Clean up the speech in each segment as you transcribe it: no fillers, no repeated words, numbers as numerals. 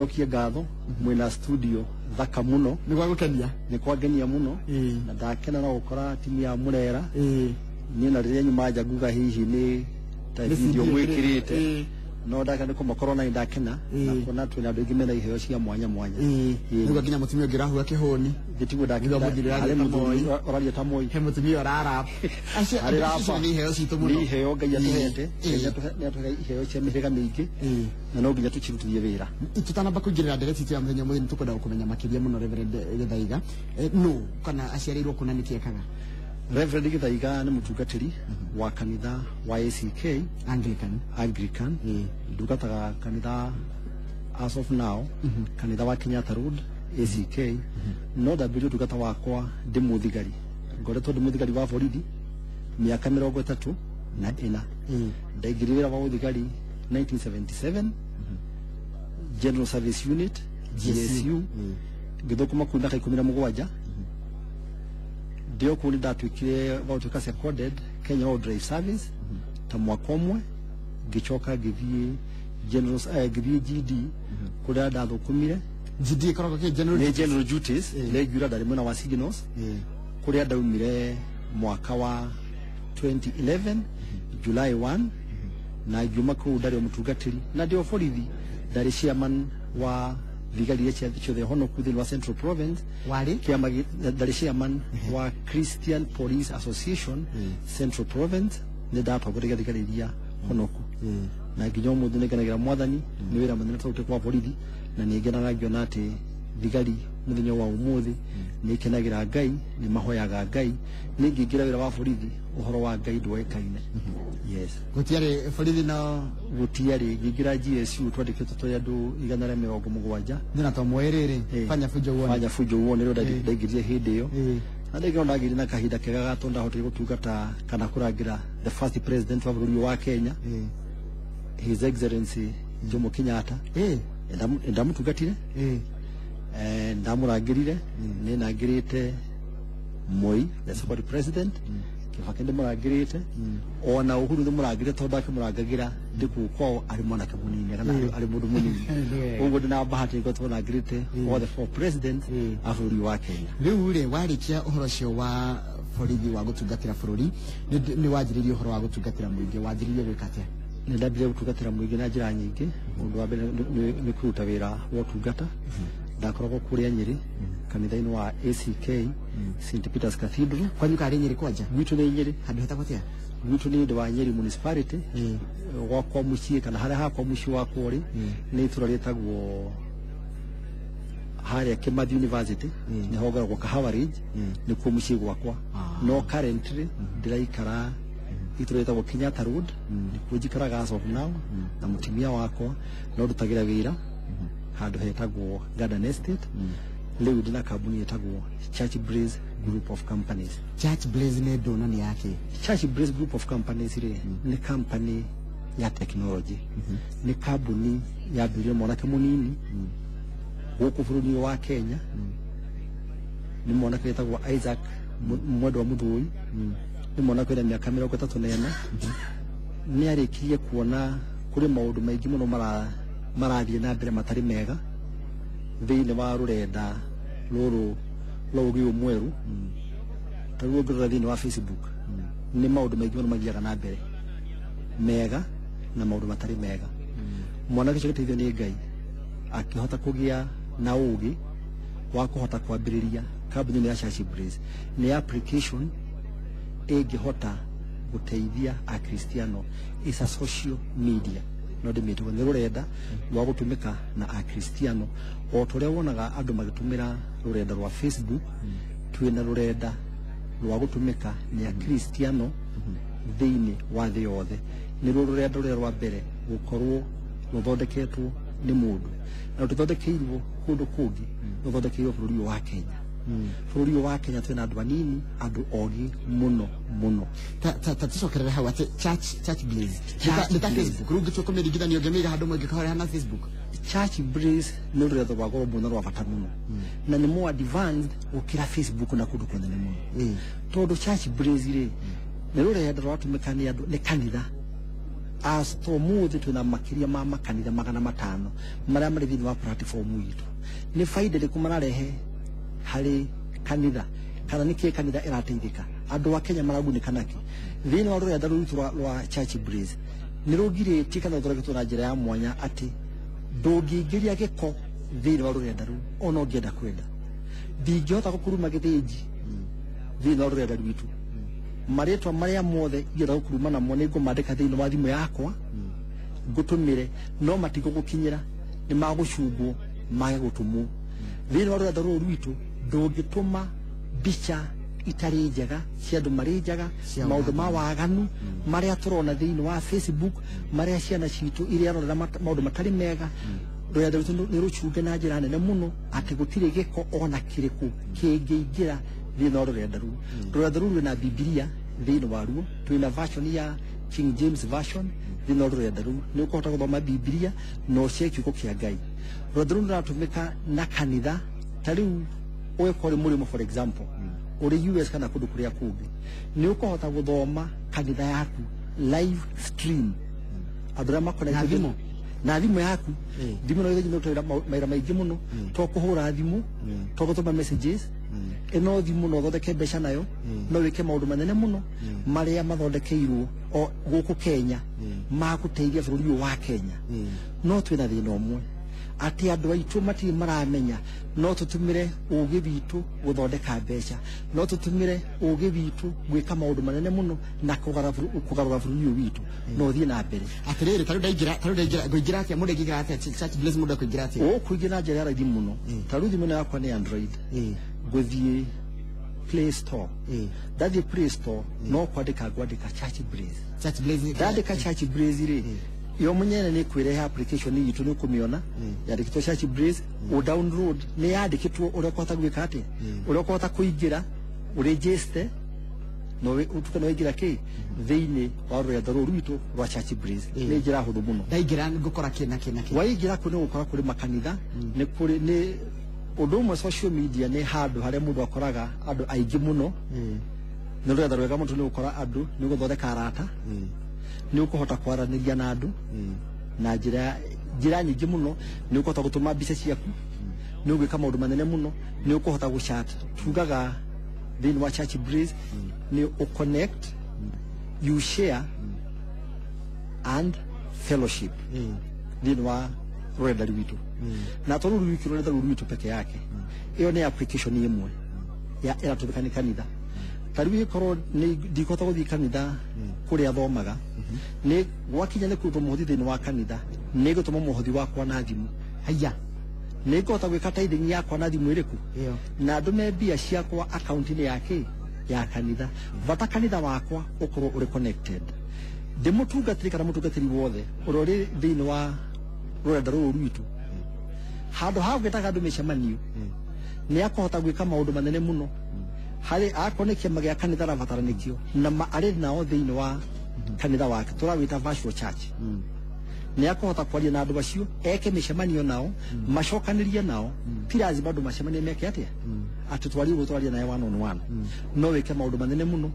Okia gatho mwina studio thaka muno ni gwa gukenia ni kwagenia muno na ndakena no gukora timu ya Murera ni na riria nyuma ja guga hihi ni ta video mwikirite no ndakena ko makoro na ndakena na kona twina ndu ngimena iheo cia mwanya mwanya ni gwa ginya mutumia ngirahu akihoni gitigo ndakena oraria ta moi he mutumia orara ari rapa ni iheo citu muno ni iheo ngai atuhete ngai atuhe iheo cia mihega mingi na no nginya tuchirutithie wira tutanamba kuingirira ndereti ya muthenya muthini tukwenda gukumenya makiria muno Reverend Githaiga no kana aciarirwo kuna nikiekaga Reverend Githaiga ni mutungatiri wa kanitha wa ACK Anglican ndugataga kanitha as of now kanitha wa Kenyatta Road ACK no ndabirio ndugata wakwa ndi muthigari ngoretwo ndi muthigari wa borithi miaka 34 na ina ndaigirira wa uthigari 1977 General Service Unit GSU ngithukuma kuunda kai 17 ndio kuni ndatwikire wautuka seconded Kenya Road Drive Service ta mwaka umwe gichoka githie General githie GD kuria ndathukumire GD koroko ke general duties regular ndari mwena wa signals kuria ndaumire mwaka wa 2011 July 1 na juma kuu ndari mutungatiri na ndio borithi ndari chairman wa vigari cia the hono kuthi wa Central Province wali kiama ndari chairman wa Christian Police Association Central Province ne dapa gutega thikariria honoku na nginya muthu niganagira mwathani ni wira munene tawute kwa borithi na nigena ngiona ati vigari muthenya wa umuthi ni kenagira Ngai ni mahoyaga Ngai ningingira wira wa borithi uhoro wa Ngai ndwekaine yes gutiare borithi na gutiare ngingira GSU twandikite toyandu 170 nina to mwerere fanya fujo uone ndo ndagirie hindi yo na ndege ndagiri na kahinda kega gatonda hotire gutungata kana kurangira the first president wa bũrũri wa Kenya His Excellency Jomo Kenyatta ndamutungatire ndamurangirire ni nangirite Moi the second president Kibaki ndimurangirite ona Uhuru ndimurangirite tondu akimũrangagira ndikuko ari mwanake munini kana ari mundu munini uguo ndina bahati ngo tũrangirite all the four presidents a bũrũri wa Kenya riu ri warikia uhoro cio wa borithi wa gutungatira bũrũri ni wajiririe uhoro wa gutungatira muingi wajiririe gwikatia ni ndambire gutungatira muingi na njira nyingi undu wa mbere ni kuruta wira wa utungata ndakoragwo kuria Nyeri kanitha-ini wa ACK St Peter's Cathedral kwanyu kari Nyeri kwanja gwitu ni Nyeri handu hetagwo atia gwitu ni wa Nyeri municipality gwakwa mucii kana haria hakwa mucii wakwa uri ni itura rietagwo haria Kimathi University ni hogaragwo Kahawa Ridge ni kuo mucii gwakwa no currently ndiraikara itura rietagwo Kenyatta Road ni kuo njikaraga as of now na mutimia wakwa no ndutagira wira handu hetagwo Garden Estate leo ndina kambuni yetagwo Church Breeze Group of Companies. Church Breeze ne dona ni yake Church Breeze Group of Companies ile ni company ya technology ni kambuni ya birio mwanake munini huko bũrũri wa Kenya ni mwanake yetagwo Isaac Mwendwa Muthui ni mwanake wa miaka 34 ni arikirie kuona kuri maundu maingi muno marathie na mbere matari mega thiini wa rurenda ruru raugi umweru taruo ngirora thiini wa Facebook ni maundu maingi muno magiaga na mbere mega na maundu matari mega mwanake cio giteithio ni Ngai akihota kugia na ugi wa kuhota kwambiriria kambuni ya Church Breeze ni application ingihota guteithia a Kristiano is a social media no ndimitwo ni rurenda rwa gutumika na a Kristiano o turia wonaga andu magitumira rurenda rwa Facebook twina rurenda rwa gutumika ni a Kristiano thiini wa thi yothe ni rurenda rwa mbere gukorwo ruthondeketwo ni mundu na ruthondekeirwo kundu kungi ruthondekeirwo bũrũri wa Kenya bũrũri wa Kenya twina andu anini andu ogi muno muno tucokerera hawa Church Breeze nita Facebook rungi tukomeringithanio ngemiga handu mwe ngikahora na Facebook Church Breeze ni rurenda rwa goro muno rwa bata muno na ni more advanced ukira Facebook na kundu kwene muno tondu Church Breeze ri ni rurenda rwa tumika ni andu ni kanitha as to muthi twina makiria ma makanitha 500 maria mari thiini wa platform yitu ni faida ri kumararehe hari kanitha kana niki kanitha irateithika andu wa Kenya maragunika naki thiini wa rurenda rutu rwa Church Breeze ni rugiriti kana thoreke na njira ya mwanya ati ndungiingiria giko thiini wa rurenda ru ono ngienda kwenda ndingihota gukuruma githiji thiini wa rurenda rwitu maretwa maria mothe ngienda gukuruma namo ni ngumandika thiini wa thimu yakwa ngutumire no matigo gukinyira ni magucungwo mage gutumu thiini wa rurenda ru rwitu ndungituma bicha itari njega cia andu mari njega maundu ma waganu maria turona thiini wa Facebook maria ciana citu iria arorera maundu matari mega rurenda rwitu ni rucunge na njira nene muno ati gutire giko ona kiriku kingiingira thiini wa rurenda ru rurenda ru na Biblia thiini wa ruo twina version ya King James version thiini wa rurenda ru ni ukota guthoma Biblia no cia kiugo kia Ngai rurenda ru ruratumika na kanitha tariu oe kore murimo for example uri US kana kundu kuria kungi ni ukohota guthoma kanitha yaku live stream adura makona na thimu yaku thimu no ithimu twira maira maingi muno to kuhura thimu to gutuma messages eno thimu no thondeke mbeca nayo no wike maundu manene muno maria mathondekeirwo o guku Kenya maguteithia bururi wa Kenya no twina thina omwe ati andu aitu mati maramenya no tutumire ugi witu guthondeka mbeca no tutumire ugi witu gwika maundu manene muno na kugarura bururi witu no thie na mbere atiriri taru ngira atia mundu ngira atia Church Breeze mundu kuingira atia o kuingira njira raithi muno taru thimu yakwa ni Android guthie Play Store ndathie Play Store no kwandika Church Breeze ndandika Church Breeze ri yo munyene ni kwireha application yitu ni kumiona yandikitwo Church Breeze o download ni yandikitwo uria kwata gwika ati uria kwata kuingira uregister no utuka no ingira ki thiini wa rurenda ru rwitu rwa Church Breeze ni njira huthu muno ndaingira ngukora kina waingira ku ni gukora kuri makanitha ni kuri ni undu umwe social media ni handu haria mundu akoraga andu aingi muno ni rurenda rwega mundu ni gukora andu ni guthondeka arata ni ukuhota kwaraniria na andu na njira nyingi muno ni ukuhota gutuma mbica ciaku ni ugwika maundu manene muno ni ukuhota guchat tugaga thiini wa Church Breeze ni uconnect you share and fellowship thiini wa rurenda rwitu na toru rwitu rurenda rwitu peke yake iyo ni application imwe ya iratumika ni kanitha tariwi koro ni dikota guthi kanitha kuria thomaga ni gwakinya ni kuruta muhothi thiini wa kanitha ni gutuma muhothi wakwa na thimu haya ni ngota gwika tithing yakwa na thimu iriku na ndume mbia ciakwa account ni yake ya kanitha vata kanitha wakwa ukorwo uri connected ndi mutungatiri kana mutungatiri wothe urori thiini wa rurenda ruru rwitu handu ha gwitaga andu micemanio ni akohota gwika maundu manene muno hari akonekia magia kanitha ravataranikio na ari nao thiini wa kanitha wake turawita virtual church ni akohota kwaria na andu acio eke micemanio nao macokanirie nao tirazi bado macemania meke atia ati twaria naye one on one no weke maundu manene muno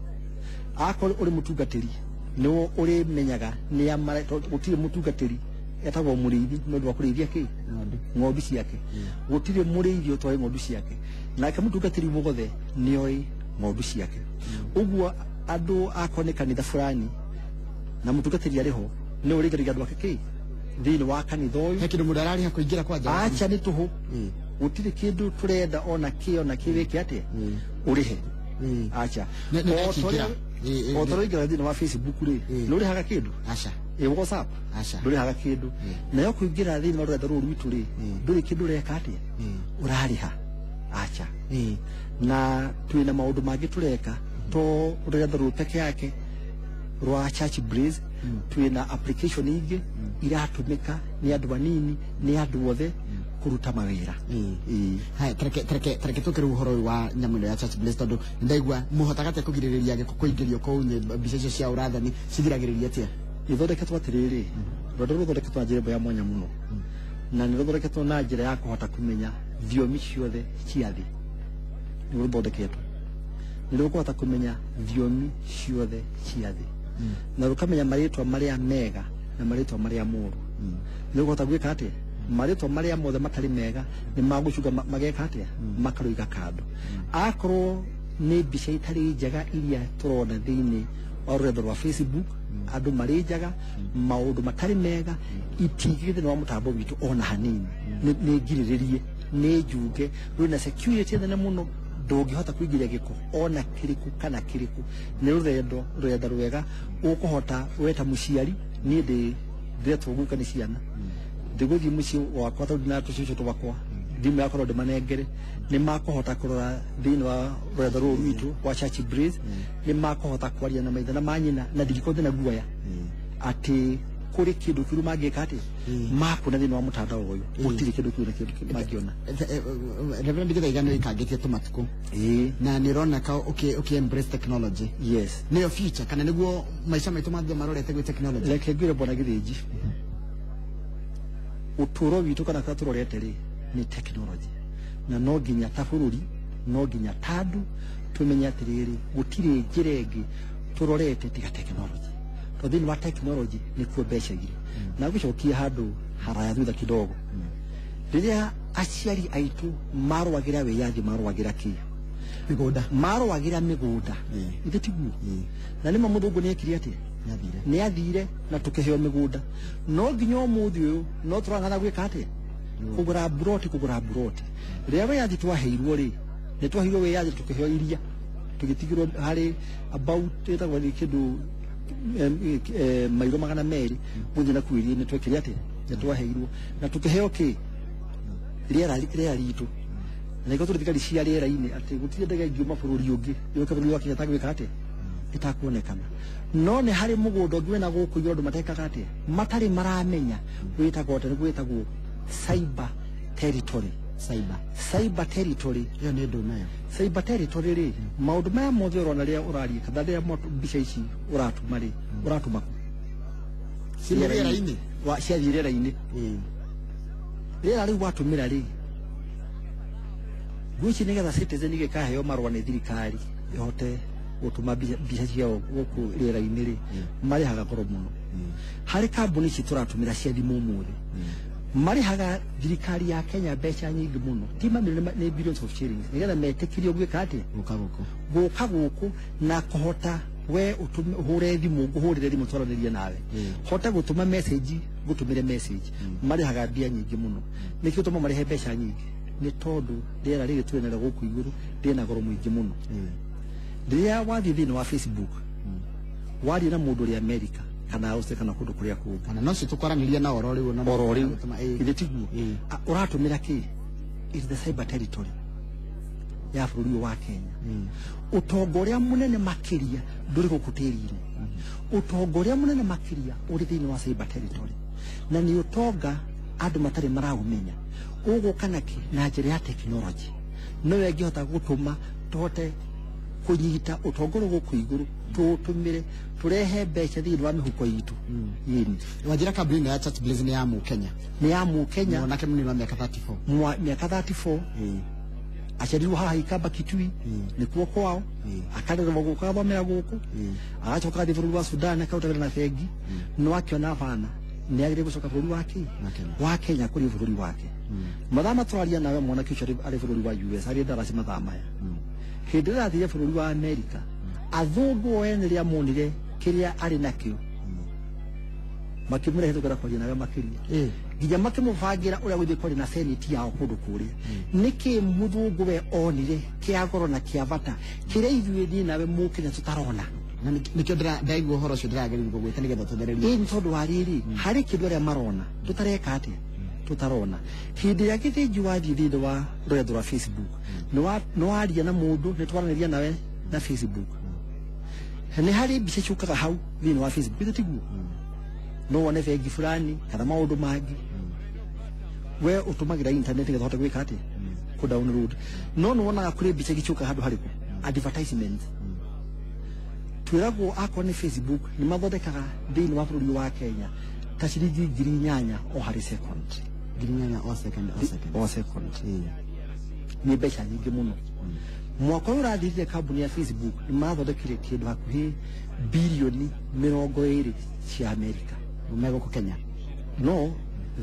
akore uri mutungatiri no uri menyaga ni amara gutire mutungatiri etagwo muriithi no ndwa kurithia ki ng'ondu ciake gutire muriithi utwaye ng'ondu ciake nake mutungatiri wothe ni oi ng'ondu ciake uguo andu akone kanitha fulani na mutungatiri ariho ni urigaria andu ake ki thiini wa kanitha uyu he kindu mudarari ha kuingira kwa njara acha ni tuhu gutire kindu turenda ona kiwike atia urihe acha otoringira thiini wa Facebook ri nuri haga kindu acha WhatsApp nduri haga kindu nayo kuingira thiini wa rurenda ruru rwitu ri nduri kindu reka atia urariha acha na twina maundu mangi tureka to rurenda ruru peke yake rwa Church Breeze twina application ingi iratumika ni andu banini ni andu othe kuruta mawira hai treke tukiri uhoro wa nyamuno ya Church Breeze tondu ndaigua muhotagate kugiririria giko kuingirio ko mbica icio cia urathani cigiragiriria atia ithondeketwo atiriri rondo ruthondeketwo na njira ya mwanya muno na ni ruthondeketwo na njira ya kuhota kumenya thiomi ciothe cia thi ni ruthondeketwo ni rukuhota kumenya thiomi ciothe cia thi na rukamenya maritwa maria mega na maritwa maria moru niguo tagwika atia maritwa maria mothe matari mega ni magucuga mageka atia makaruiga kando akorwo ni mbica itari njega iria turona thiini wa rurenda rwa Facebook andu mari njaga maundu matari mega itigire no mutambo witu ona hanini ni ngiriririe ni njuge rwina security na muno ndungihota kuingiria giko ona kiriku kana kiriku ni rurenda rwega ukuhota weta muciari ni ndiretwo guka ni ciana ndiguthi muci wakwa tondu na tucicio tubakwa ndimu yakoro ndimanengere ni makuhota kurora thiini wa rurenda ruru rwitu wa Church Breeze ni makuhota kwaria na maitha na manyina na ndirikothe na guoya ati kuri kindu kiru mangika ati makuna thiini wa mutandao uyu gutiri kindu kiru na kindu mangiona Reverend Githaigano ikangitie tumatuko na nirona ka okay embrace technology yes ni future kana niguo maisha maitu mathe marorete gwi technology leke ngire bona Githinji uturo witu kana ka turorete ri ni technology na no nginya ta bururi no nginya tandu tumenya atiriri gutiri njiregi turorete tiga technology to thiini wa technology ni kuo mbeca igire na gucokia handu haraya thutha kidogo riria aciari aitu marwagira wiyathi marwagira ki marwagira migunda ithe tiguo na nima muthungu ni ekiri ati ni athire na tukiheo migunda no nginya umuthi uyu no turangana gwika ati kugura broti riria wiyathi twaheirwo ri ni twaheirwo wiyathi tukiheo iria tugitigirwo hari about etagwo ni kindu mairo magana meri muthi na kuirie ni twekire ati ni twaheirwo na tukiheo ki riera ritu na iko turithikari cia riera-ini ati gutire ndege ngiuma bururi ungi yoka bururi wa Kenya tagwika ati itakuonekana no ni hari mugunda ungi wena guku irondo matekaga ati matari maramenya witagwo ati gwitagwo cyber territory cyber territory yo ni ndu nayo cyber territory ri maundu maya mothe urona ria urarie kada ria mbica ici uratuma ri uratuma si riera-ini wa cia riera-ini riera riu watumira ri guci nigetha citizen igikaheo marwa ni thirikari ihote gutuma mbica ciao guku riera-ini ri marihaga goro muno hari kambuni ici turatumira cia thimu umuthi marihaga thirikari ya Kenya mbeca nyingi muno tima ni billions of shillings nigetha metikirio gwika ati guka guku na kuhota we uhure thimu nguhurire thimu twaranirie nawe hota gutuma message gutumire message marihaga mbia nyingi muno nikio tuma marihe mbeca nyingi ni tondu riera riri turenera guku iguru rina goro mwingi muno riria wathi thiini wa Facebook wari na mundu ri America kana Australia kana kundu kuria kungi kana no citukwaraniria na oro riu na oro riu ithe tiguo uratumira ki is the cyber territory ya bururi wa Kenya utongoria munene makiria nduri gukutirire utongoria munene makiria uri thiini wa cyber territory na ni utonga andu matari maraumenya uguka ki na njira ya technology no wengihota gutuma tote kunyita utongoro guku iguru tutumire turehe mbeca thiini wa mihuko yitu yini wajira kabrini ya Church Blaze ni ya mu Kenya onake munini wa miaka 34 miaka 34 aciarirwo haha ikamba Kitui nikuo kwao akarerwo guka thomera guku agacoka athi bururi wa Sudan akautagĩra na bengi no akiona bana ni agire gucoka bururi wa Kenya kuri bururi wake mathama twaria nawe mwana kicho ari bururi wa US ari ndara cimathamaya hindi rathire bururi wa America athungu ene ria monire kiria ari nakio makimura hitũkĩra kwaria nawe makiria nginya makimubangira uria guthii kwari na senate yao kundu kuria niki muthungu we onire kia goro na kia bata kiria ithuĩ ni nawe Mũkenya tutarona na nikio ndaigua horo cio ndiragerirwo gwĩta nigetha tuthererie ni tondu wa riri hari kindu aria marona tutareka ati tutarona hindi ya Githinji wathii thiini wa rurenda rwa Facebook no waria na mundu ni twaraniria nawe na Facebook ni hari mbica ciukaga hau thiini wa Facebook ithe tiguo no wone bengi fulani kana maundu mangi we utumagira internet ngetha hota gwika ati ku download no wona kuri mbica gicuka handu hariku advertisement twiragwo akwa ni Facebook ni mathondekaga thiini wa bururi wa Kenya ta ciringi 8,000 o hari second 8,000 o second ni mbeca nyingi muno mwaka uyu urathirire kambuni ya Facebook ni mathondekire kindu hakuhi bilioni 20 cia Amerika umego ko Kenya no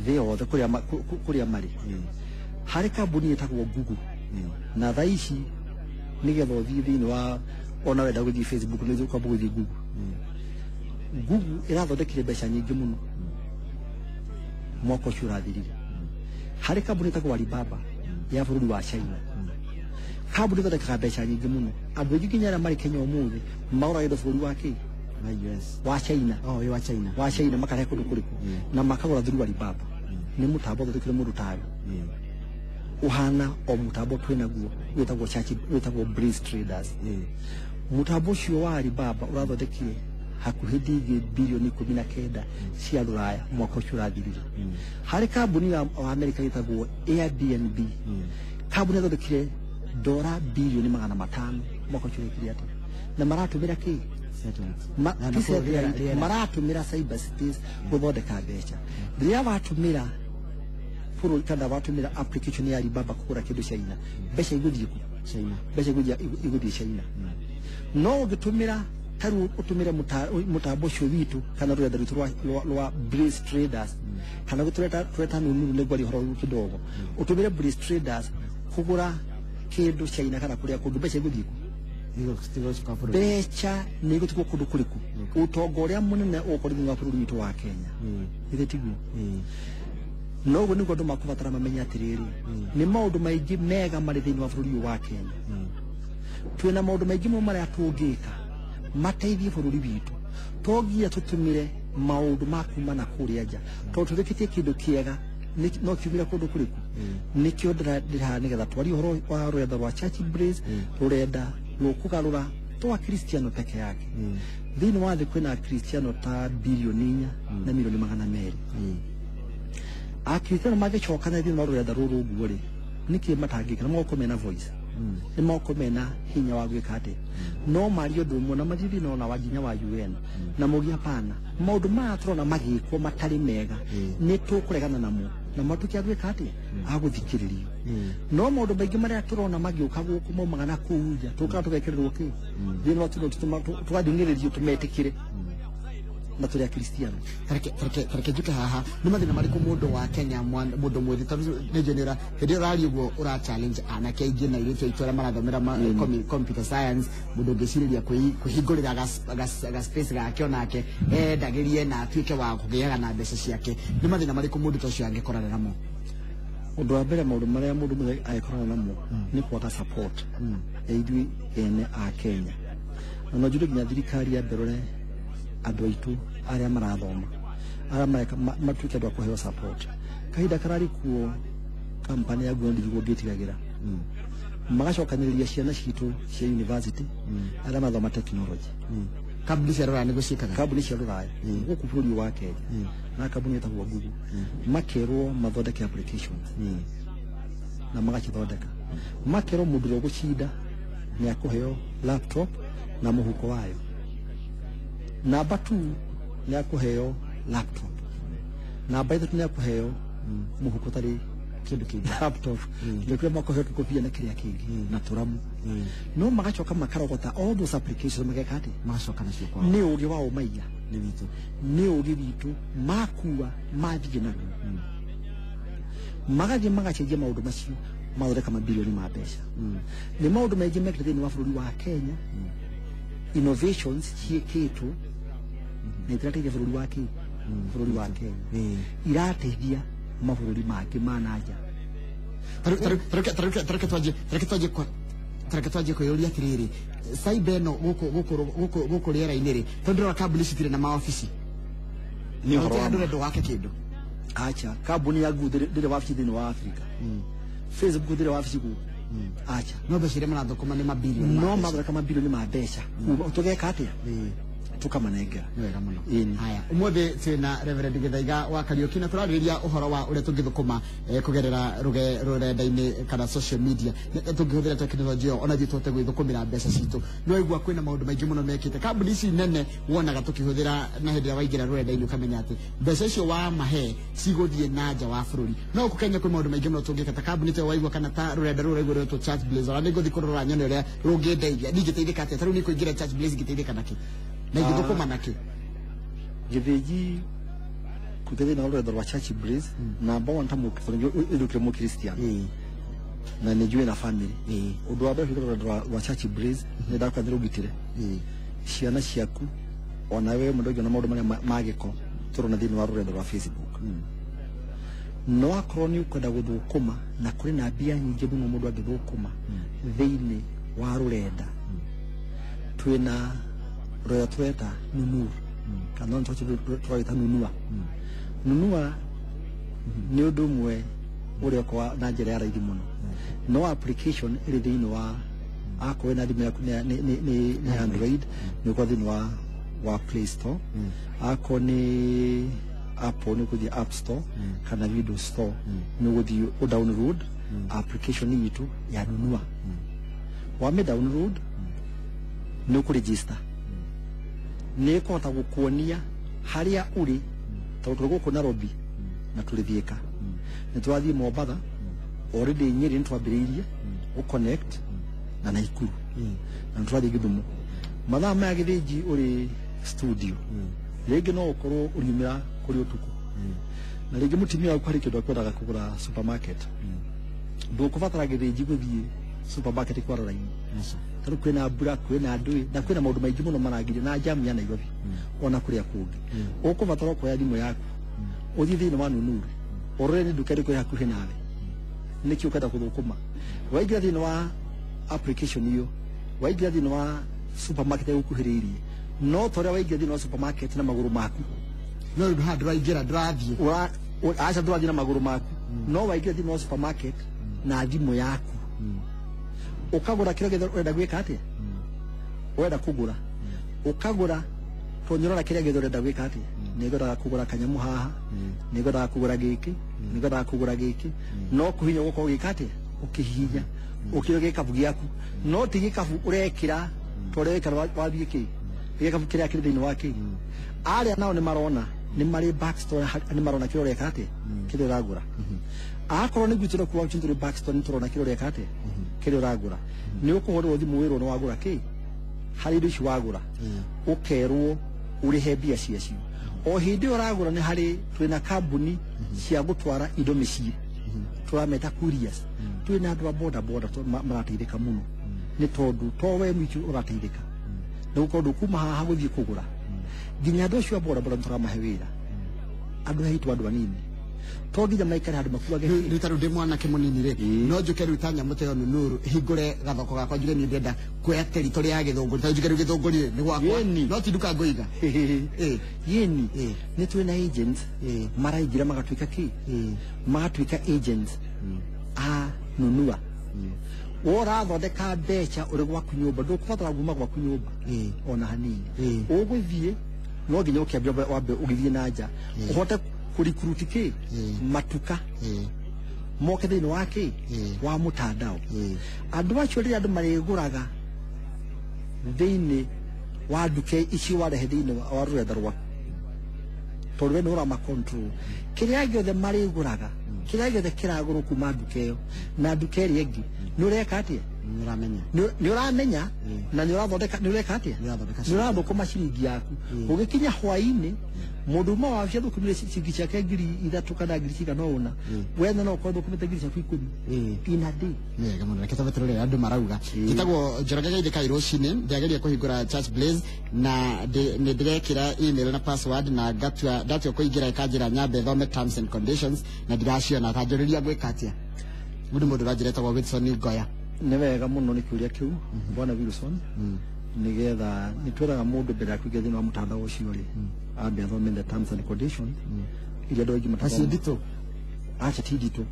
thĩ yothe kũrĩa marĩ harĩ kambuni ĩtagwo Google na thaa ici nĩgetha ũthiĩ thĩinĩ wa ona wenda gũthiĩ Facebook nĩ ũkwamba gũthiĩ Google Google ĩrathondekire mbeca nyingĩ mũno mwaka ũcio ũrathirire harĩ kambuni ĩtagwo Alibaba ya bũrũri wa China kambuni ĩthondekaga mbeca nyingĩ mũno andũ aingĩ nginya arĩa marĩ Kenya ũmũthĩ maũraga indo bũrũri wa kĩ wa China wa China makarehe kũndũ kũrĩkũ na makagũra through Alibaba nĩ mũtambo ũthondekire mũndũ tayo uhana o mũtambo twĩnaguo wĩtagwo Breeze Traders mũtambo ũcio wa Alibaba ũrathondekire hakuhĩ ndigi bilioni 19 cia rũraya mwaka ũcio ũrathirire harĩ kambuni ya Amerika ĩtagwo Airbnb kambuni ĩthondekire $500 bilioni mwaka ũcio ũrĩkire atĩ na maratũmĩra kĩ maratũmĩra cyber space gũthondeka mbeca rĩrĩa watũmĩra bũrũri kana watũmĩra application ya Alibaba kũgũra kĩndũ China mbeca igũthiĩ kũ mbeca igũthiĩ China no ũngĩtũmĩra taru utumire mutambo ũcio witũ kana rwenda rwitũ rwa Breeze Traders kana gũtũreta nunu nĩguo rĩ horo kidogo utumire Breeze Traders kũgũra kĩndũ China kana kũrĩa kũndũ mbeca igũthiĩ kũ mbeca nĩ igũthiĩ kũndũ kũrĩkũ ũtonga ũrĩa mũnene ũkũrĩ wa bũrũri witũ wa Kenya ithe tiguo no ũguo nĩguo andũ makũbatara mamenye atĩrĩrĩ nĩ maũndũ maingĩ mega marĩ thĩinĩ wa bũrũri wa Kenya twĩna maũndũ maingĩ mo marĩa tũngĩka mateithie bũrũri witũ togia tũtũmire maũndũ ma kuma na kũrĩa nja tondũ tũrĩkĩtie kĩndũ kĩega no kiumĩra kũndũ kũrĩkũ nĩkĩo ndĩraha nĩgetha twarie ũhoro wa rũrenda rwa Church Breeze rũrenda rũkũgarũra twa Kristiano peke yake thĩinĩ wa thĩ kwĩna Kristiano ta bilioni 4 na milioni 200 Akristiano magĩcokana thĩinĩ wa rũrenda rũrũ ũguo rĩ nĩkĩ matangĩka moko mena voice nĩ moko mena hinya wa gwĩka atĩ no mario ũndũ ũmwe na mathithi na wajinya wa UN na mũgia pana maũndũ maya tũrona magĩkwo matarĩ mega nĩ tũkũregana namo na matukia gwĩka atĩ agũthikĩrĩrio no maũndũ maingĩ marĩa tũrona magĩũka gũkũ maumaga na kũu nja tũkaga tũgekĩrĩrwo kĩ thĩinĩ wa tũgathingĩrĩrio tũmetĩkĩre na tũrĩa Kristiano tareke njuke haha nĩ mathĩna marĩkũ mũndũ wa Kenya mũndũ mwĩthĩ tondũ nĩnjonera hĩndĩ ũrari ũguo ũra challenge anake aingĩ na irĩtu aitũ arĩa marathomera computer science mũndũ ũngĩcirĩria kwĩhingũrĩra ga space gake onake endagĩrie na atuĩke wa kũgĩaga na mbeca ciake nĩ mathĩna marĩkũ mũndũ ta ũcio angĩkorana namo ũndũ wa mbere maũndũ marĩa mũndũ mũthĩ angĩkorana namo nĩ kuota support ya ithuĩ ene a Kenya na no njuge nginya thirikari ya mberore andũ aitũ arĩa marathoma arĩa matuĩke andũ a kũheo support kahinda kararĩ kuo kampani ya Guondi Giguo ngĩtigagĩra magacokanĩrĩria ciana citũ cia university arĩa mathoma technology kambuni cia rũraya nĩguo ciĩkaga kambuni cia rũraya gũkũ bũrũri wa Kenya na kambuni ĩtagwo Google makerwo mathondeke applications na magacithondeka makerwo mũndũ ũrĩa ũgũcinda nĩ akũheo laptop na mũhuko wayo namba 2 nĩ akũheo laptop namba 3 nĩ akũheo mũhuko tarĩ kĩndũ kĩngĩ laptop nĩ kũrĩa makũheo kũbia na kĩrĩa kĩngĩ na tũramu no magacoka makarogota all those applications mageka atĩ magacoka nacio kwao nĩ ũgĩ wao maiya nĩ ũgĩ witũ makua mathiĩ naguo magathiĩ magacenjia maũndũ macio mathondeka mabilioni ma mbeca nĩ maũndũ maingĩ mekĩte thĩinĩ wa bũrũri wa Kenya innovations ciĩkĩtwo nĩ irateithia bũrũri wa Kenya irateithia mabũrũri mangĩ ma nanja tareke twanjie kwĩyũria atĩrĩrĩ cyber ĩno gũkũ rĩera-inĩ rĩ tondũ rora kambuni citirĩ na maobici nĩ ũhoro wa andũ wake kĩndũ acha kambuni ya Google ndĩrĩ wabici thĩinĩ wa Africa Facebook ndĩrĩ wabici gũkũ acha no mbeca iria marathũkũma nĩ mabilioni no mathondeka mabilioni ma mbeca tũgeka atĩa tukamanengera wega mũno haya ũmũthĩ twĩna Reverend Gĩthaiga wa Kariũki na tũrarĩrĩria ũhoro wa ũrĩa tũngĩthũkũma kũgerera rũrenda-inĩ kana social media tũngĩhũthĩra tekinoronjĩ ĩyo ona ithuĩ tũhote gwĩthũkũmĩra mbeca citũ no igua kwĩna maũndũ maingĩ mũno mekĩte kambuni ici nene wonaga tũkĩhũthĩra na hĩndĩ ĩrĩa waingĩra rũrenda-inĩ ũkamenya atĩ mbeca icio wa mahe cigũthiĩ na nja wa bũrũri no gũkũ Kenya kwĩ maũndũ maingĩ mũno tũngĩka ta kambuni ta waigua kana ta rũrenda rũrũ rũrĩa rwĩtwo Church Blaze ona nĩngũthiĩ kũrora nyone ũrĩa rũngĩndeithia ndingĩteithĩka atĩa ta rĩu nĩkũingĩra Church Blaze ingĩteithĩka nakĩ na igĩthũkũma nakĩ gĩthĩnji kutethia na rurenda rwa Church Blaze na ambao wantamuka ndio mu Christian na nijue na family undu wa mbere rurenda rwa Church Blaze ni ndakwandira ugitire ciana ciaku ona wewe mundu ũngĩ na maũndũ marĩa magĩko turona thĩinĩ wa rurenda rwa Facebook no akorwo nĩ ũkwenda gũthũkũma na kũrĩ na mbia nyingĩ mũno mũndũ angĩthũkũma thĩinĩ wa rurenda twĩna rũrĩa tweta Nunua kana nĩ twita Nunua nĩ ũndũ ũmwe ũrĩa kwa na njĩra ya raithi mũno no application ĩrĩ thĩinĩ wa akorwo na thimũ nĩ Android nĩ kwa thĩinĩ wa Play Store akorwo nĩ Apple ni kuthi App Store kana Video Store ni kuthi o download application yitu ya Nunua wame download ni ku register ni kota gukuonia haria uri tondũ gũkũ Nairobi na tulithiĩka ni twathie Mombasa already Nyeri ni twambĩrĩirie u connect na Naikuru na twathie Githumu mathaa maya gĩthĩnji uri studio rĩngĩ no ũkorwo ũriumĩra kuri utuku na rĩngĩ mutimia waku harĩ kĩndũ akwendaga kũgũra supermarket ndũkũbatara gĩthĩnji gũthiĩ supermarket kwara raini tondũ kwĩna mbura kwĩna ndũĩ na kwĩna maũndũ maingĩ mũno marangire na jamu ya Nairobi ona kũrĩa kũngĩ ũkũbatara kuoya thimũ yaku ũthiĩ thĩinĩ wa Nunua ũrore nĩ nduka ĩrĩkũ hakuhĩ nawe nĩkĩ ũkwenda gũthũkũma waingĩra thĩinĩ wa application iyo waingĩra thĩinĩ wa supermarket ũkuhĩrĩirie no tore waingĩra thĩinĩ wa supermarket na magũrũ maku no handũ waingĩra ndrathiĩ acha ndrathiĩ na magũrũ maku no waingĩra thĩinĩ wa supermarket na thimũ yaku ukagũra kĩrĩa gĩothe ũrenda gwĩka atĩa ũrenda kũgũra ukagũra tonyora kĩrĩa gĩothe ũrenda gwĩka atĩa nĩngwendaga kũgũra kanyamũ haha nĩngwendaga kũgũra gĩkĩ nĩngwendaga kũgũra gĩkĩ no kũhinya gũkorwo gĩka atĩa ũkĩhihinya ũkĩoya gĩkabu gĩaku no ti gĩkabu ũrekĩra tondũ wekĩra wathiĩ kĩ gĩkabu kĩrĩa kĩrĩ thĩinĩ wa kĩ arĩa nao nĩ marona nĩ marĩ backstore nĩ marona kĩrĩa ũreka atĩa kĩrĩa ũragũra akorwo nĩ gwitũ kuwa chinduri backstore nĩ tũrona kĩrĩa ũreka atĩa kĩrĩa ũragũra nĩ ũkũhũrĩrwo thimũ wĩrwo nĩ wagũra kĩ harĩ indo ici wagũra ũkerwo ũrĩhe mbia ciacio o hĩndĩ ũragũra nĩ harĩ twĩna kambuni cia gũtwara indo mĩciĩ tũrameta couriers twĩna andũ a boda marateithĩka mũno nĩ tondũ to we mwiki ũrateithĩka nĩ gũkorwo kuma haha gũthiĩ kũgũra nginya andũ acio a boda nĩtũramahe wĩra andũ haitũ andũ anini to nginya maikare handũ makuage rĩu tarũ ndĩ mwanake mũnini rĩ no njuke rĩu ta nyamũ ta ĩyo Nunua hingũre gathoko gakwa njuge nĩ ndĩrenda kuoya territory ya Gĩthũngũri ta njuge rĩu Gĩthũngũri nĩ gwakwa no ti nduka ngũiga yeni nĩ twĩna agents maraingĩra magatuĩka kĩ magatuĩka agents a Nunua ũrathondeka mbeca ũrĩ gwaku nyũmba ndũkũbatara kuma gwaku nyũmba ona hanini ũgũthiĩ no nginya ũkĩambia wambe ũgĩthiĩ na nja ũhote kurikuruti kĩ matuka moke thĩinĩ wa kĩ wa mũtandao andũ acio rĩrĩa andũ marĩgũraga thĩinĩ wa nduka ici warehe thĩinĩ wa rũrenda rwaku tondũ we nĩ ũrama control kĩrĩa gĩothe marĩgũraga kĩrĩa gĩothe kĩragũrwo kuma nduka ĩyo na nduka ĩrĩa ĩngĩ nĩ ũreka atĩa nĩ ũramenya na nĩ ũrathondeka nĩ ũreka atĩa nĩ ũrathũkũma ciringi yaku ũgĩkinya hwaĩ-inĩ mũndũ ũmwe wa cia thũkũmire ciringi ciake 3,000 kana 1,000 wena no ũkorwo thũkũmĩte 10,000 in a day wega mũno reke tũbe tũrore andũ marauga gĩtagwo Njoroge Gaithĩka rũcinĩ ndĩageria kũhingũra Church Blaze na nĩ ndĩrekĩra email na password na ndatua kũingĩra ikanjĩra nyambe thome terms and conditions na ndiraciona kanjũrĩria gwĩka atĩa mũndũ ranjĩra etagwo Wilson Ngoya nĩ wega mũno nĩ kĩũria kĩu bwana Wilson nĩgetha nĩtwĩraga mũndũ mbere ya kũingĩra thĩinĩ wa mũtandao ũcio rĩ ambe athome the terms and conditions iria andũ aingĩ matathomaga nditũ acha ti nditũ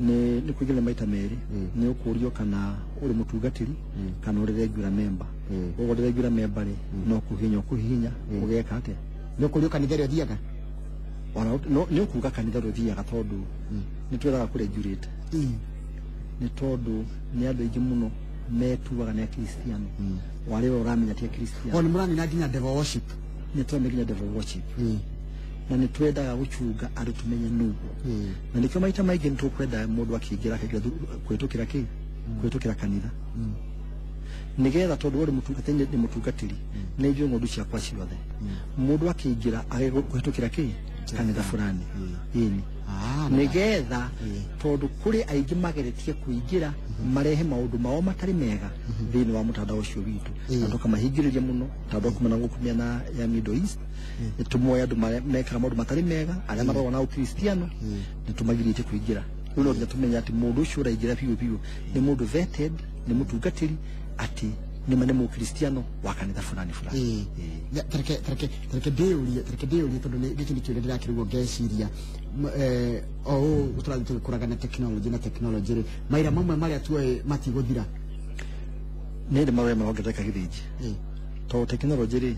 nĩ kũingĩra maita merĩ nĩ ũkũrio kana ũrĩ mũtungatĩri kana ũrĩ regular member ũguo ũrĩ regular member rĩ no kũhihinya ũgeka atĩa nĩ ũkũrio kanitha ĩrĩa ũthiaga nĩ ũkuga kanitha ũrĩa ũthiaga tondũ nĩtwĩraga kũregulate nĩ tondũ nĩ andũ aingĩ mũno metuaga nĩ akristiano warĩwe ũramenya ti akristiano nĩ mũramenya nginya devil worship nĩ tũramenya nginya devil worship na nĩ twendaga gũchunga andũ tumenye nũ na nĩkĩo maita maingĩ nĩ tũkwenda mũndũ akĩingĩra kũhĩtũkĩra kĩ kũhĩtũkĩra kanitha nĩgetha tondũ ũrĩ mũtungatĩri nĩ mũtungatĩri nĩ ithuĩ ng'ondu ciakwa ciothe mũndũ akĩingĩra kũhĩtũkĩra kĩ kanitha fulani ini nigetha tondu kuri aingi mageretie kuingira marehe maundu mao matari mega thini wa mutandao ucio witu na tukamahingiriria muno tondu kumana gukumia na ya Middle East nitumoya andu mekara maundu matari mega aria marorwa na ukristiano nitumagirite kuingira uno nginya tumenya ati mundu ucio uraingira biu ni mundu vetted ni mutungatiri ati ni mane mu kristiano wa kanitha fulani tareke deuri tondu ni giki nikio ndira kirwo ngeciria uturathi tukuraga na technology ri maira mamwe maria tuwe matiguthira ni ndi marore marongereka githiji to technology ri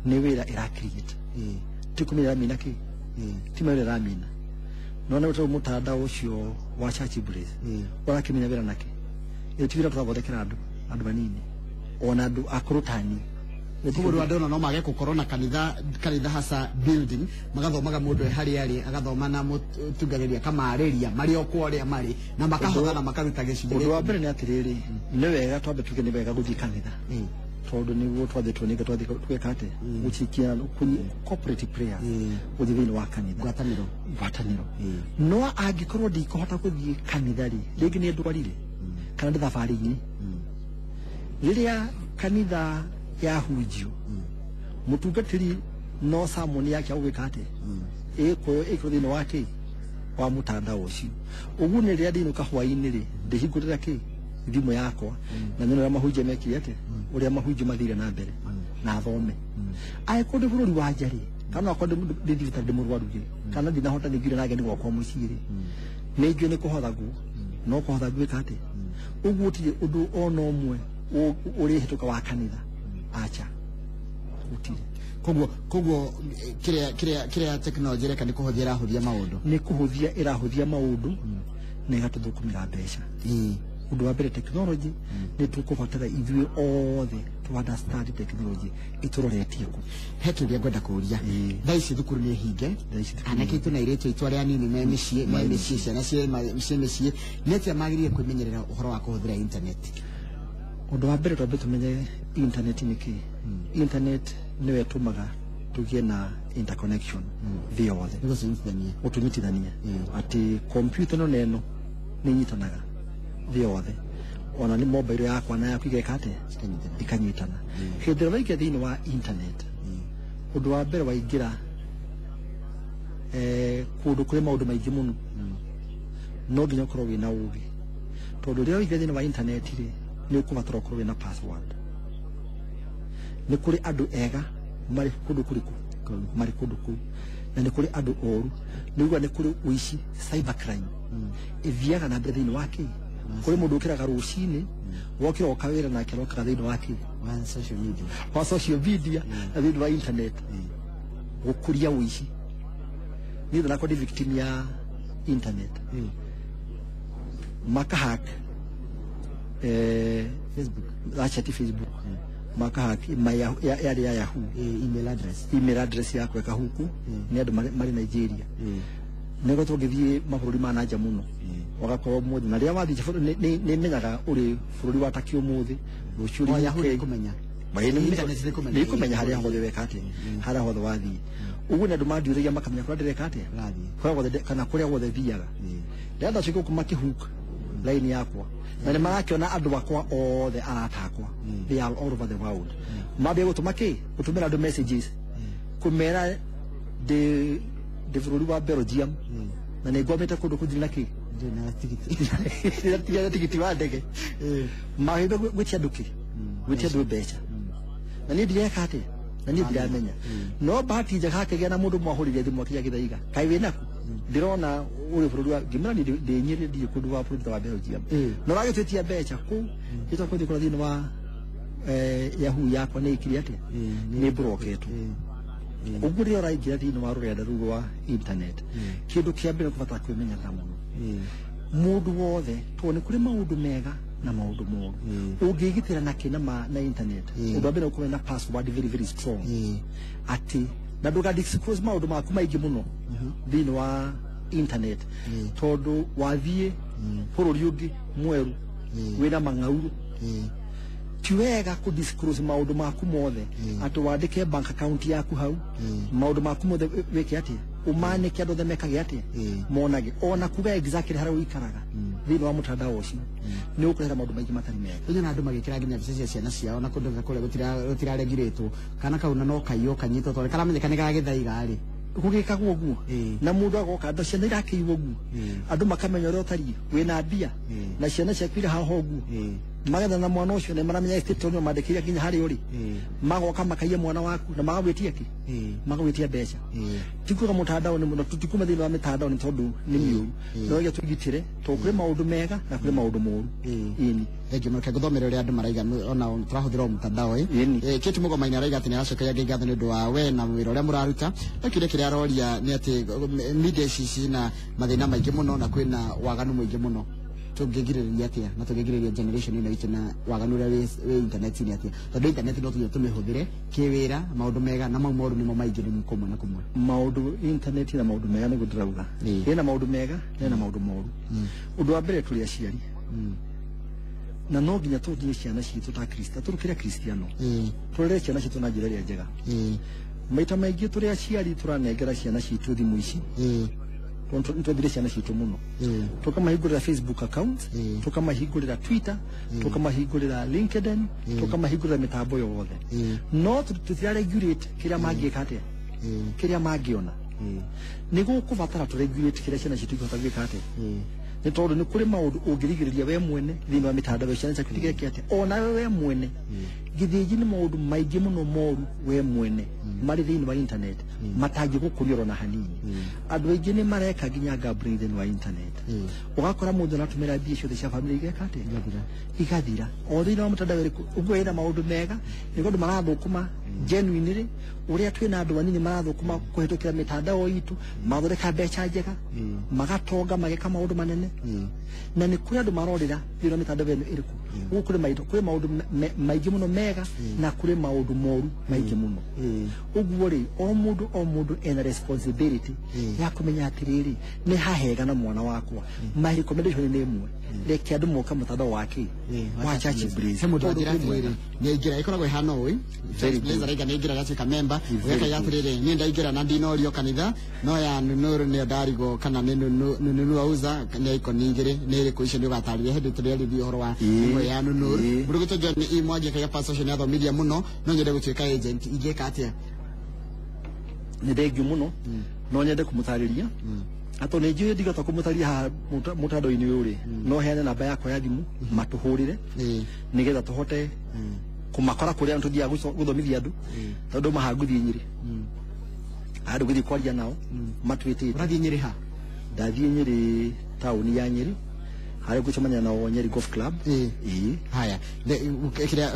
ni wira ira create tikumira mina ki timere ramina nona uto mutandao ucio wa church blaze urakimenya wira nake itwira turabothekera andu banini ona andu akurutani Kubu andona no mage gukorwo na kanitha hasa building magathomaga mundu hari agathoma na mutungariria kamariria mari okworia mari na makahotha na makaruta gicunjĩ undu wa mbere ni atiriri ni wega twambe tuge ni wega guthii kanitha tondu niguo twathitwo ni twathi twekate gucikia corporate prayer uthithini wa kanitha gwataniro no angikorwo ndikuhota guthii kanitha ri ringi ni ndwarire kana ndi thabari-ini riria kanitha ya hujio mutungatiri no samoni yake awikate iko thini wake wa mutandao ucio ugu ni ria ndinuka hwaini ri ndihingurira ki thimu yakwa na nyona mahujia mekiyete uria mahujia mathire na mbere na thome ai kundi bururi wa njari kana kwa ndithita ndimurwaru ri kana ndinahota nigire nage ni gwakwa muciri ningio ni kuhothagu no kuhothagu wikate ugu ti undu ono umwe uri hituka wa kanitha acha utire koguo kiria technology reka ni kuhuthia maundu ni kuhuthia irahuthia maundu na igatuthukumira mbeca undu wa mbere technology ni tukubatara ithuĩ othe to understand technology ituroretie ku hetu ria gwenda kuria thaici thukuru ni hinge anake tu na iretu itwaria nini me mĩciĩ ciana mĩciĩ nĩtia magĩrĩire kwĩmenyerera ũhoro wa kuhuthira internet undu wa mbere twambe tumenye internet ni ki internet niwe tumaga tugie na interconnection thĩ othe utunyitithania ati computer no neno ni nyitanaga thĩ othe ona ni mobile yakwa na yaku igekate ikanyitana hĩndĩ ĩrĩa waingĩra thĩinĩ wa internet undu wa mbere waingĩra kundu kuri maundu maingi muno no nginya ukorwo wina ugi tondu rĩrĩa waingĩra thĩinĩ wa internet ri ni ukubatara ukorwo wina password ni kuri andu ega mari kundu kuriku mari kundu ku na ni kuri andu oru niguo ni kuri uici cyber crime ithiaga na mbere thĩinĩ wake kuri mundu ukiraga rucini wokira ukawira na kero ka thĩinĩ wake wa social media na thĩinĩ wa internet gukuria uici ni thana kwa victim ya internet makahack Facebook achati Facebook makahack ya Yahoo email address yako eka huku ni andu mari Nigeria nego tugithie mabũrũri ma nanja muno wagakorwo muthi na ria wathi ni menyaga uri bũrũri wa Turkey umuthi rucuri Yahoo kumenya ni kumenya haria hothe wekate haria hothe wathi ugu ni andu mandiuragia makamenya kuria ndirekate kwa hothe kana kuria hothe thiaga ndenda ciko kumakihuka line yakwa na ni marakiona andu akwa othe aratakwa they are all over the world mabe gutumaki gutumira andu messages kumera de bũrũri wa Belgium na ni ngomete kundu kuthira ki ndina tigiti wa ndege mahibe gwitia nduki gwitia ndu mbeca na ni ndireka ati na ni ndiramenya no bahati njega akigĩa na mundu mwahũrire thimũ akĩgĩa gĩthaiga kai wĩnaku ndirona uri bũrũri wa ngimara ni ndinyire ndi kundu wa bũrũri wa Belgium no ragĩtwetia mbeca ku itakuthi kũra thĩinĩ wa Yahoo yakwa nĩ ikiri ati nĩ broketwo ugu ria raingira thĩinĩ wa rũrenda rũu rwa internet kindu kia mbere kubatara kwĩmenyerera muno mundu wothe to ni kuri maundu mega na maundu moru ungigitira na kina na internet undu mbere uko na password very strong ati na nduga disclose maundu maku maingi muno thĩinĩ wa internet tondu wathie bũrũri ungi mweru wina mang'auru tiwega ku disclose maundu maku mothe ati wandike bank account yaku hau maundu maku mothe weke ati umane kia ndothe mekage atia monage ona kuga exactly hara uikaraga thini wa mutandao ucio ni ukurehera maundu maingi matari mega kunya na andu magikira nginya bica cia ciana ciao na kundu kule gutiraregiritwo kana kauna no kaio kanyito tore karamenyeka ni gagithaiga ri gugikagwo guo na mundu agoka ndo ciana irakiiwo guo andu makamenya uri utari wina mbia na ciana ciaku iri haho guo magetha na mwana ucio ne maramenya estate onyo mandikira kinya hari uri magoka makaiye mwana waku na magagwitia ki magagwitia mbeca tikuga mutandao ni muno tutikuma thini wa mitandao ni tondu ni miuru no ya tugitire to kuri maundu mega na kuri maundu moru ini ege marka guthomera uri andu maraiga ona turahuthira mutandao kitu mugo maina raiga tini acoka ngi ngatho ni ndu wa we na wira uria muraruta akire kire aroria ni ati media cici na mathina maingi muno na kwina waganu mwingi muno tungigiriria atia na tungigiriria generation ino itu na waganu ria we internet ni atia tondu internet no tumihuthire kiwira maundu mega na maundu ni mo maingi ni kumwe na kumwe maundu internet na maundu mega ni gudirauga ina maundu mega na maundu moru undu wa mbere tuli aciari na no nginya tuthie ciana citu ta Kristo turukire Kristiano turere ciana citu na njira ria njega maita maingi turi aciari turanengera ciana citu thimu ici tuthire ciana citu muno tukamahingurira Facebook account tukamahingurira Twitter tukamahingurira LinkedIn tukamahingurira mitambo yothe no tutiraregulate kiria mangiika atia kiria mangiona nigo kuvatara turegulate kiria ciana citu ihota gwika atia ni tondu ni kuri maundu ungirigiriria we mwene thini wa mitandao ciana ciaku tigeke atia ona we mwene githiji ni maundu maingi muno moru we mwene mari thini wa internet matangi gukurio na hanini andu aingi ni mareka ginya gambling thini wa internet ugakora mundu natumira mbia ciothe cia family igeka atia igathira o thini wa mitandao iriku ugwira maundu mega ni tondu marathukuma genuinely uria twina andu anini marathukuma kuhitukira mitandao itu mathoreka mbeca njega magatonga mageka maundu manene na ni kuri andu marorira thini wa mitandao iriku ukuri maito kuri maundu maingi muno mega na kuri maundu moru maingi muno uguo ri o mundu ena responsibility ya kumenya atiriri ni hahega na mwana wakwa my recommendation ni imwe reke andu moka mutandao wake wa church breeze mundu agira atiriri ni ngira ikoragwo ihana oi blazer raiga ni ngira gacika member weka ya atiriri ni ndaingira na ndinorio kanitha no ya nunuru ni ndarigo kana ni nunu auza ni iko ningire ni iri kuisha ndio gatarire hedu tureli bi horo wa ya nunuru mundu gutojo ni imwaje kaya passion ya media muno no nyende gutuika agent igeka atia ni ndegi muno no nyende kumutariria ato ni njui ndigota kumutaria ha mutandao-ini uri no heane namba yakwa ya thimu matuhurire nigetha tuhote kumakora kuria ntuthia guthomithia andu tondu mahanguthie Nyeri andu guthie kwaria nao matwitite urathie Nyeri ha ndathie Nyeri tauni ya Nyeri hari gucemania na Nyeri Golf Club haya kire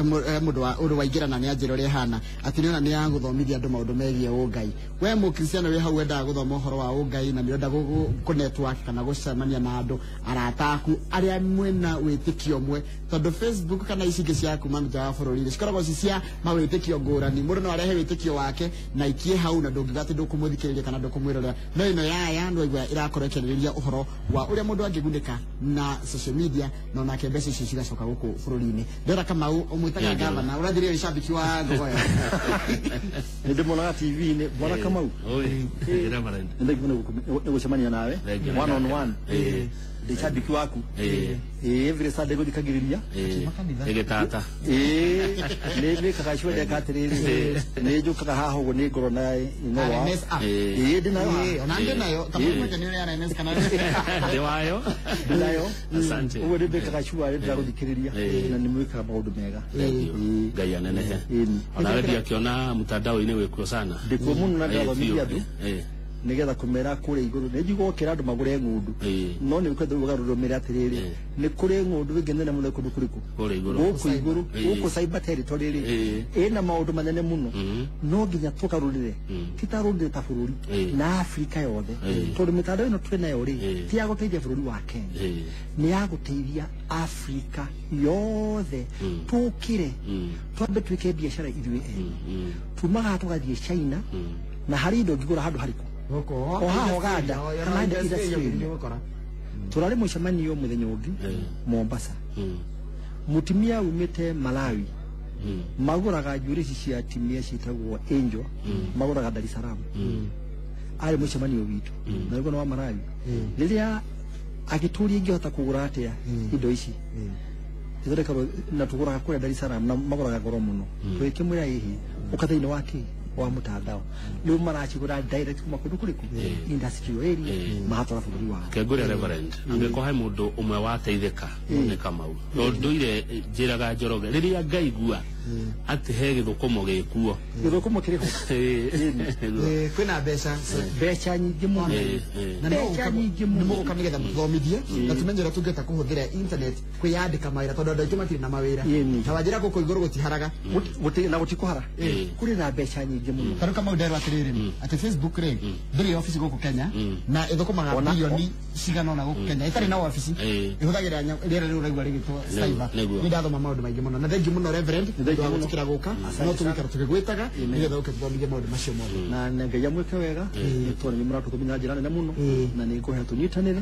mundu wa uru waingirana ni anjira uri hana ati niona ni ya guthomithia andu maundu megie ungai we mu Kristiano we hau wenda guthoma uhoro wa ungai na nienda ku network kana gucemania na andu arata aku aria mwena witikio mwe tondu Facebook kana icingi ciaku mamita wa bururi cikoragwo cia mawitikio ngurani mundu no arehe witikio wake na ikie hau na ndungigati ndukumuthikiriria kana ndukumwirorera no ino ya ndu igwa irakorekereria uhoro wa uria mundu angigunika na social media na na kebesi shishira shoka guku bururi-ini ndera kama umwitaga gavana urathiria shabiki wa ngoya ndi mona TV ni bora kama era marende ndi gucemania nawe one on one ndi shabiki waku every Sunday guthikagiriria egetata ni kakashwa de katiriri ni jukaga haho go ni ngoro na inowa ndi nayo ona ndi nayo tamu kani ni ana NS kana ndi wayo asante uwe ndi kakashwa ndi guthikiriria na ni mwika maundu mega gaya nenehe ona wewe akiona mtandao-ini wekuo sana ndikuo muno na ndathomithia andu nigetha kumera kure iguru ni njugo kira andu magure ngundu no ni ukethe ugarurumira atiriri ni kure ngundu wigene na muno kundu kuriku kure iguru guku iguru guku cyber territory ri ina maundu manene muno no nginya tukarurire titarurire ta bururi na Afrika yothe tondu mitandao ino twi nayo ri ti ya guteithia bururi wa Kenya ni ya guteithia Afrika yothe tukire twambe twike biashara ithuĩ tumaga tugathie China na hari indo ngigura handu hariku o haho ganda kana nda ira turari mucemanio muthenya ungi Mombasa mutimia umite Malawi maguraga njuri cia timia citagwo Angel maguraga Dar es Salaam ari mucemanio witu na rĩu no wa Marawi rĩrĩa agĩtũria ingĩhota kũgũra atĩa indo ici ithondeka na tugũraga kũrĩa Dar es Salaam na magũraga goro mũno twĩkĩmwĩra hihi ũkathĩinĩ wake wa mutandao rĩu marachigũra direct kuma kũndũ kũrĩkũ industry area mahatara bũrũri wao kengũrĩa Reverend angĩkorwo he mũndũ ũmwe wateithĩka nĩ Kamau ndũire njĩraga Njoroge rĩrĩa ngaigua atĩ he gĩthũkũmo gĩkuo gĩthũkũmo kĩrĩho kwĩna mbeca nyingĩ mũno na nĩ mũgũka nĩgetha mũthomithie na tumenyera tungĩta kũhũthĩra internet kwĩyandĩka mawĩra tondũ andũ aingĩ matirĩ na mawĩra na wanjĩra gũkũ igũrũ gũtiharaga na gũtikũhara kũrĩ na mbeca nyingĩ mũno tarĩu Kamau nderwo atĩrĩrĩ atĩ Facebook rĩ ndĩrĩ office gũkũ Kenya na ĩthũkũmaga bilioni cigana ona gũkũ Kenya ĩtarĩ na office ĩhũthagĩra rĩera rĩu raigua rĩgĩtwo cyber nĩ ndathoma maũndũ maingĩ mũno na thengi mũno Reverend tukira guka no tumikara tukigwitaga nigetha ukithomithia maundu macio mothe na Ngai amweke wega ni tone ni muratuthumia njira nene muno na ni nguhe tunyitanire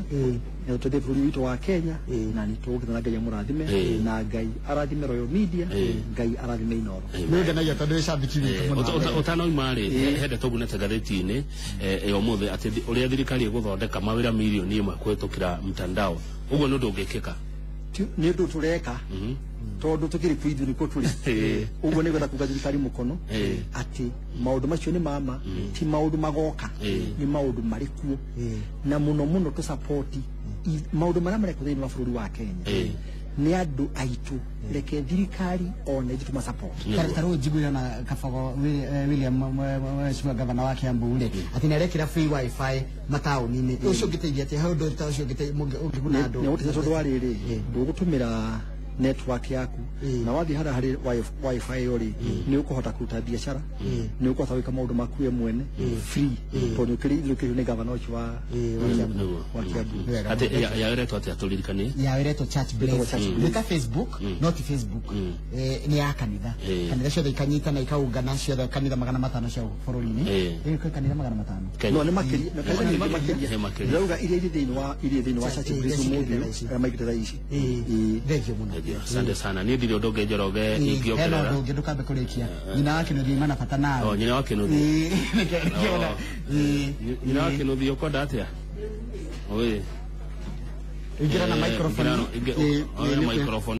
na tuthie bũrũri witũ wa Kenya na ni tugithana Ngai amurathime na Ngai arathime Royal Media Ngai arathime Inoro ni ngenagia tondu ni shabiki witũ muno utanoima ri hende tugunete gatheti-ini umuthi ati uria thirikari iguthondeka mawira milioni 1 kwetukira mtandao uguo ndu ndungikika ni ndu tureka tondu tukiri kwithu ni kuturi uguo ni gwetha kuga thirikari mukono ati maundu macio ni mama ti maundu magoka ni maundu marikuo na muno tu support maundu maria mareko thĩinĩ wa bũrũri wa Kenya ni andu aitu reke thirikari ona ithu tuma support tarĩu njiguire na Kabogo William mheshimiwa gavana wa Kiambu ri ati nĩ arekĩra free wifi mataũni-inĩ ũcio ũngĩteithia atĩa hau ndũ ta ũcio ũngĩguna andũ nĩ gũteithia tondũ wa rĩrĩ ndũgũtũmĩra network yaku na wathi hara hari wifi yori ni ukuhota kuruta biashara ni ukuhota gwika maundu maku we mwene free tondu kiri ni governor wa Kiambu ati yaweretwo ati aturirikanie yaweretwo church bless ni ta Facebook not Facebook ni ya kanitha ciothe ikanyita na ikaungana ciothe kanitha 500 cia bũrũri-inĩ kwa kanitha 500 no ni makiri rauga iria thĩinĩ wa church bless mũthĩ maigĩte ici thengio mũno asante sana ni ndirĩ ũndũ ũngĩ Njoroge ingĩongerera ũndũ ũngĩ ndũkambe kũrĩkia nyina wake nũthi mana bata nawe nyina wake nũthi nyina wake nũthi ũkwenda atĩa oi ingĩra na microphone microphone